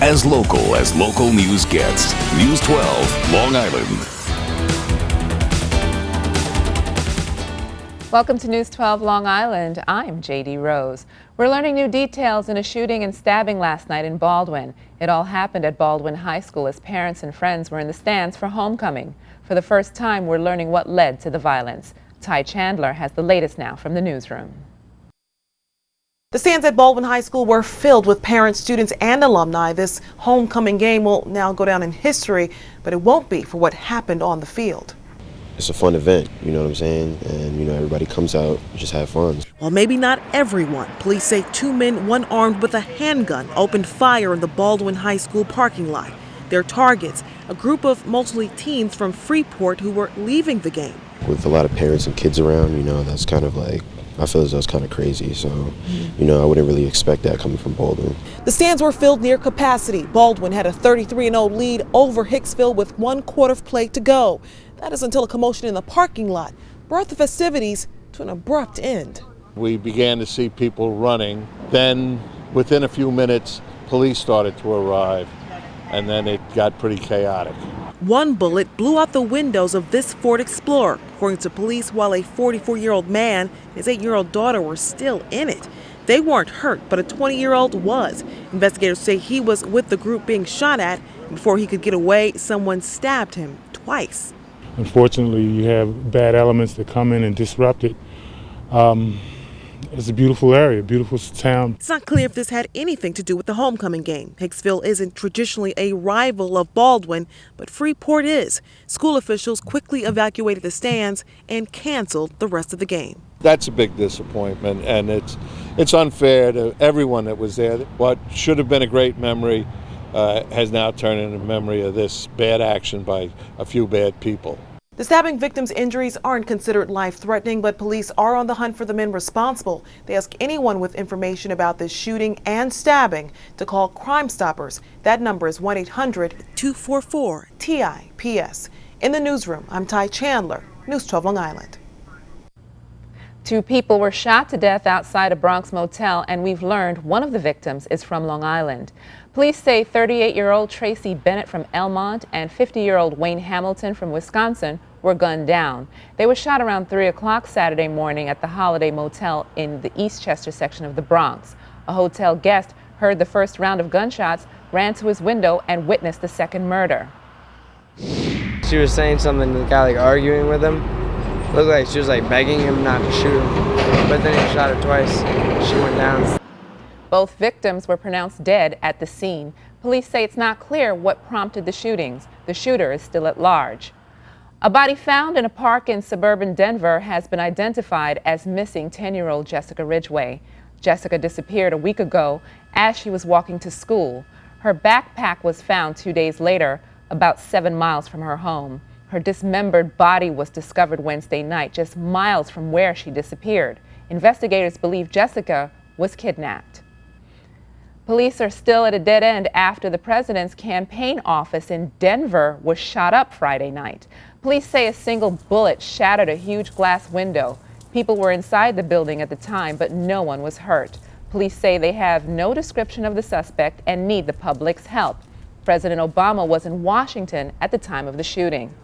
as local news gets. News 12, Long Island. Welcome to News 12 Long Island. I'm JD Rose. We're learning new details in a shooting and stabbing last night in Baldwin. It all happened at Baldwin High School as parents and friends were in the stands for homecoming. For the first time, we're learning what led to the violence. Ty Chandler has the latest now from the newsroom. The stands at Baldwin High School were filled with parents, students, and alumni. This homecoming game will now go down in history, but it won't be for what happened on the field. It's a fun event, you know what I'm saying? And, everybody comes out, just have fun. Well, maybe not everyone. Police say 2 men, one armed with a handgun, opened fire in the Baldwin High School parking lot. Their targets, a group of mostly teens from Freeport who were leaving the game. With a lot of parents and kids around, that's kind of like, I feel as though it's kind of crazy. So, I wouldn't really expect that coming from Baldwin. The stands were filled near capacity. Baldwin had a 33-0 lead over Hicksville with 1/4 of play to go. That is until a commotion in the parking lot brought the festivities to an abrupt end. We began to see people running. Then, within a few minutes, police started to arrive, and then it got pretty chaotic. One bullet blew out the windows of this Ford Explorer, according to police, while a 44-year-old man and his 8-year-old daughter were still in it. They weren't hurt, but a 20-year-old was. Investigators say he was with the group being shot at. Before he could get away, someone stabbed him twice. Unfortunately, you have bad elements that come in and disrupt it. It's a beautiful area, beautiful town. It's not clear if this had anything to do with the homecoming game. Hicksville isn't traditionally a rival of Baldwin, but Freeport is. School officials quickly evacuated the stands and canceled the rest of the game. That's a big disappointment, and it's unfair to everyone that was there. What should have been a great memory has now turned into a memory of this bad action by a few bad people. The stabbing victims' injuries aren't considered life-threatening, but police are on the hunt for the men responsible. They ask anyone with information about this shooting and stabbing to call Crime Stoppers. That number is 1-800-244-TIPS. In the newsroom, I'm Ty Chandler, News 12 Long Island. 2 people were shot to death outside a Bronx motel, and we've learned one of the victims is from Long Island. Police say 38-year-old Tracy Bennett from Elmont and 50-year-old Wayne Hamilton from Wisconsin were gunned down. They were shot around 3 o'clock Saturday morning at the Holiday Motel in the Eastchester section of the Bronx. A hotel guest heard the first round of gunshots, ran to his window, and witnessed the second murder. She was saying something to the guy, arguing with him. Looked like she was begging him not to shoot him, but then he shot her twice. She went down. Both victims were pronounced dead at the scene. Police say it's not clear what prompted the shootings. The shooter is still at large. A body found in a park in suburban Denver has been identified as missing 10-year-old Jessica Ridgway. Jessica disappeared a week ago as she was walking to school. Her backpack was found 2 days later, about 7 miles from her home. Her dismembered body was discovered Wednesday night, just miles from where she disappeared. Investigators believe Jessica was kidnapped. Police are still at a dead end after the president's campaign office in Denver was shot up Friday night. Police say a single bullet shattered a huge glass window. People were inside the building at the time, but no one was hurt. Police say they have no description of the suspect and need the public's help. President Obama was in Washington at the time of the shooting.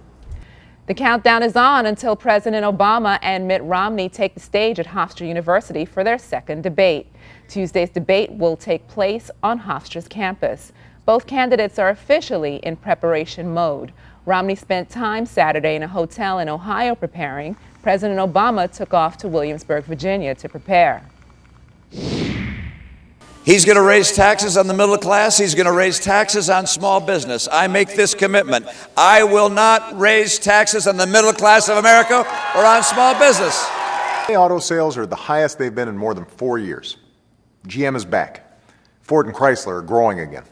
The countdown is on until President Obama and Mitt Romney take the stage at Hofstra University for their second debate. Tuesday's debate will take place on Hofstra's campus. Both candidates are officially in preparation mode. Romney spent time Saturday in a hotel in Ohio preparing. President Obama took off to Williamsburg, Virginia to prepare. He's going to raise taxes on the middle class. He's going to raise taxes on small business. I make this commitment. I will not raise taxes on the middle class of America or on small business. Auto sales are the highest they've been in more than 4 years. GM is back. Ford and Chrysler are growing again.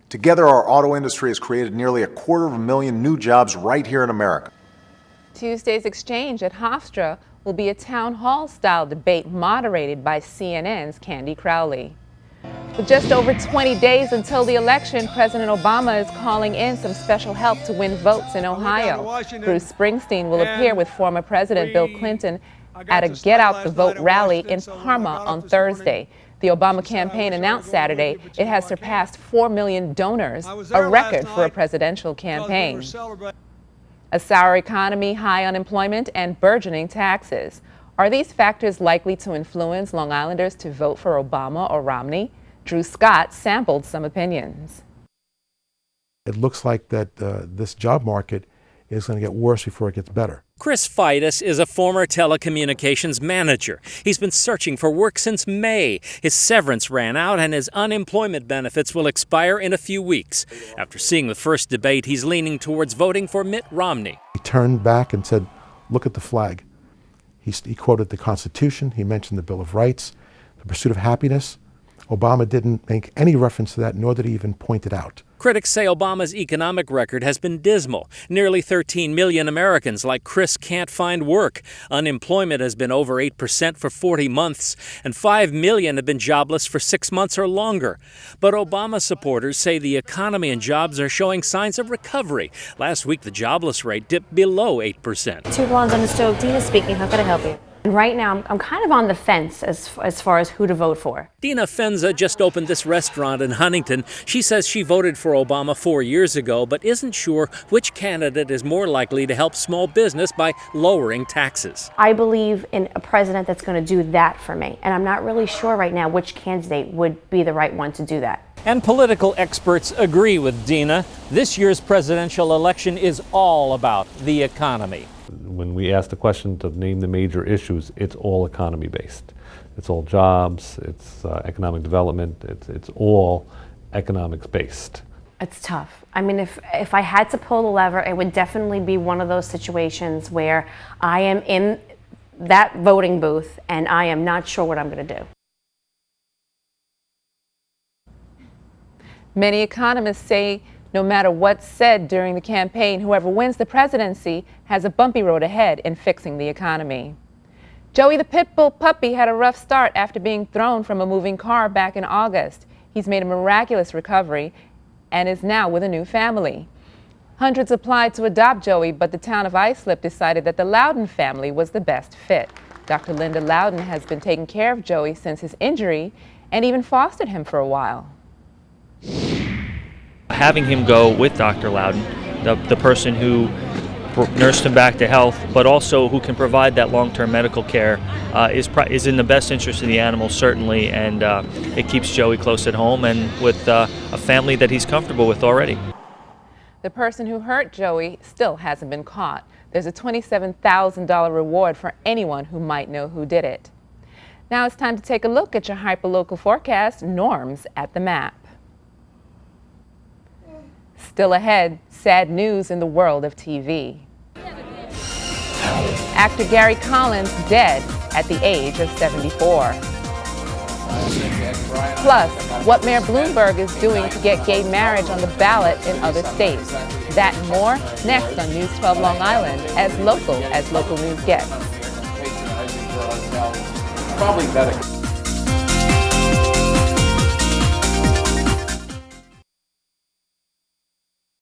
Together, our auto industry has created nearly 250,000 new jobs right here in America. Tuesday's exchange at Hofstra will be a town hall-style debate moderated by CNN's Candy Crowley. With just over 20 days until the election, President Obama is calling in some special help to win votes in Ohio. Bruce Springsteen will appear with former President Bill Clinton at a Get Out the Vote rally in Parma on Thursday. The Obama campaign announced Saturday it has surpassed 4 million donors, a record for a presidential campaign. A sour economy, high unemployment, and burgeoning taxes. Are these factors likely to influence Long Islanders to vote for Obama or Romney? Drew Scott sampled some opinions. It looks like that this job market is going to get worse before it gets better. Chris Fidus is a former telecommunications manager. He's been searching for work since May. His severance ran out and his unemployment benefits will expire in a few weeks. After seeing the first debate, he's leaning towards voting for Mitt Romney. He turned back and said, look at the flag. He quoted the Constitution. He mentioned the Bill of Rights, the pursuit of happiness. Obama didn't make any reference to that, nor did he even point it out. Critics say Obama's economic record has been dismal. Nearly 13 million Americans like Chris can't find work. Unemployment has been over 8% for 40 months, and 5 million have been jobless for 6 months or longer. But Obama supporters say the economy and jobs are showing signs of recovery. Last week, the jobless rate dipped below 8%. Two Blondes on the Stove. Dina speaking. How can I help you? And right now, I'm kind of on the fence as far as who to vote for. Dina Fenza just opened this restaurant in Huntington. She says she voted for Obama 4 years ago, but isn't sure which candidate is more likely to help small business by lowering taxes. I believe in a president that's going to do that for me, and I'm not really sure right now which candidate would be the right one to do that. And political experts agree with Dina. This year's presidential election is all about the economy. When we ask the question to name the major issues, it's all economy based. It's all jobs, it's economic development, it's all economics based. It's tough. I mean, if I had to pull the lever, it would definitely be one of those situations where I am in that voting booth and I am not sure what I'm going to do. Many economists say no matter what's said during the campaign, whoever wins the presidency has a bumpy road ahead in fixing the economy. Joey the Pitbull puppy had a rough start after being thrown from a moving car back in August. He's made a miraculous recovery and is now with a new family. Hundreds applied to adopt Joey, but the town of Islip decided that the Loudon family was the best fit. Dr. Linda Loudon has been taking care of Joey since his injury and even fostered him for a while. Having him go with Dr. Loudon, the person who nursed him back to health, but also who can provide that long-term medical care, is in the best interest of the animal, certainly, and it keeps Joey close at home and with a family that he's comfortable with already. The person who hurt Joey still hasn't been caught. There's a $27,000 reward for anyone who might know who did it. Now it's time to take a look at your hyperlocal forecast, Norms at the Map. Still ahead, sad news in the world of TV. Actor Gary Collins dead at the age of 74. Plus, what Mayor Bloomberg is doing to get gay marriage on the ballot in other states. That and more next on News 12 Long Island, as local news gets. Probably better.